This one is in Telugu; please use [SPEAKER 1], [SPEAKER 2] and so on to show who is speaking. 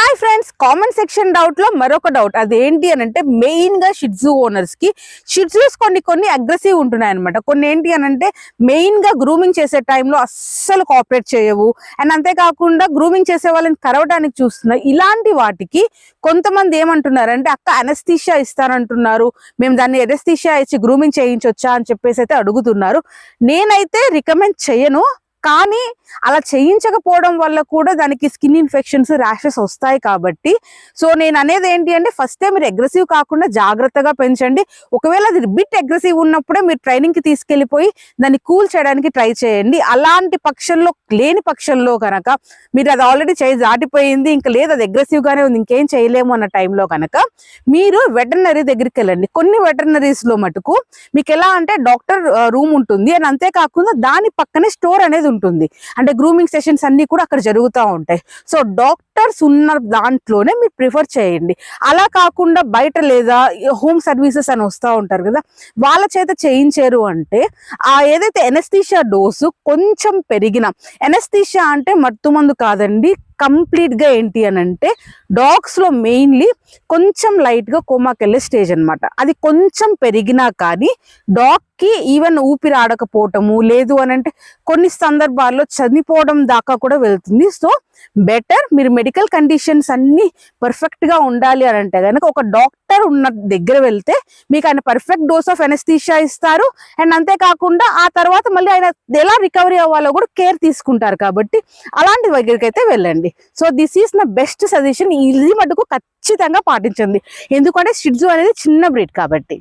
[SPEAKER 1] Hi friends, comment section doubt లో మరొక డౌట్. అదేంటి అని అంటే మెయిన్ గా షిట్జూ ఓనర్స్ కి షిట్జూస్ కొన్ని అగ్రెసివ్ ఉంటున్నాయి అనమాట. కొన్ని ఏంటి అని అంటే మెయిన్ గా గ్రూమింగ్ చేసే టైంలో అస్సలు కోఆపరేట్ చేయవు. అండ్ అంతేకాకుండా గ్రూమింగ్ చేసే వాళ్ళని కరవడానికి చూస్తున్నాయి. ఇలాంటి వాటికి కొంతమంది ఏమంటున్నారంటే అక్క అనస్థీషియా ఇస్తానంటున్నారు, మేము దాన్ని ఎనస్థీషియా ఇచ్చి గ్రూమింగ్ చేయించొచ్చా అని చెప్పేసి అయితే అడుగుతున్నారు. నేనైతే రికమెండ్ చేయను. కానీ అలా చేయించకపోవడం వల్ల కూడా దానికి స్కిన్ ఇన్ఫెక్షన్స్, ర్యాషెస్ వస్తాయి. కాబట్టి సో నేను అనేది ఏంటి అంటే ఫస్ట్ టైం మీరు అగ్రెసివ్ కాకుండా జాగ్రత్తగా పెంచండి. ఒకవేళ అది బిట్ అగ్రెసివ్ ఉన్నప్పుడే మీరు ట్రైనింగ్ కి తీసుకెళ్లిపోయి దాన్ని కూల్ చేయడానికి ట్రై చేయండి. అలాంటి పక్షంలో లేని పక్షంలో కనుక మీరు అది ఆల్రెడీ చేయి దాటిపోయింది, ఇంకా లేదు అది అగ్రెసివ్ గానే ఉంది, ఇంకేం చేయలేము అన్న టైంలో కనుక మీరు వెటర్నరీ దగ్గరికి వెళ్ళండి. కొన్ని వెటర్నరీస్ లో మటుకు మీకు ఎలా అంటే డాక్టర్ రూమ్ ఉంటుంది, అండ్ అంతేకాకుండా దాని పక్కనే స్టోర్ అనేది ఉంటుంది. అంటే గ్రూమింగ్ సెషన్స్ అన్ని కూడా అక్కడ జరుగుతూ ఉంటాయి. సో డాక్టర్స్ ఉన్న దాంట్లోనే మీరు ప్రిఫర్ చేయండి. అలా కాకుండా బయట లేదా హోమ్ సర్వీసెస్ అని వస్తూ ఉంటారు కదా, వాళ్ళ చేత చేయించారు అంటే ఆ ఏదైతే ఎనస్థీషియా డోసు కొంచెం పెరిగిన, ఎనస్థీషియా అంటే మత్తుమందు కాదండి, కంప్లీట్ గా ఏంటి అని అంటే డాగ్స్ లో మెయిన్లీ కొంచెం లైట్ గా కోమాకి వెళ్ళే స్టేజ్ అనమాట. అది కొంచెం పెరిగినా కానీ డాగ్ కి ఈవెన్ ఊపిరి ఆడకపోవటము, లేదు అని అంటే కొన్ని సందర్భాల్లో చనిపోవడం దాకా కూడా వెళ్తుంది. సో బెటర్ మీరు మెడికల్ కండిషన్స్ అన్ని పర్ఫెక్ట్ గా ఉండాలి అని అంటే కనుక ఒక డాక్టర్ ఉన్న దగ్గర వెళ్తే మీకు ఆయన పర్ఫెక్ట్ డోస్ ఆఫ్ ఎనస్థీషియా ఇస్తారు. అండ్ అంతేకాకుండా ఆ తర్వాత మళ్ళీ ఆయన ఎలా రికవరీ అవ్వాలో కూడా కేర్ తీసుకుంటారు. కాబట్టి అలాంటి దగ్గరికి అయితే వెళ్ళండి. So this is my best suggestion. ఇది మటుకు ఖచ్చితంగా పాటించండి, ఎందుకంటే షిట్జూ అనేది చిన్న బ్రీడ్ కాబట్టి.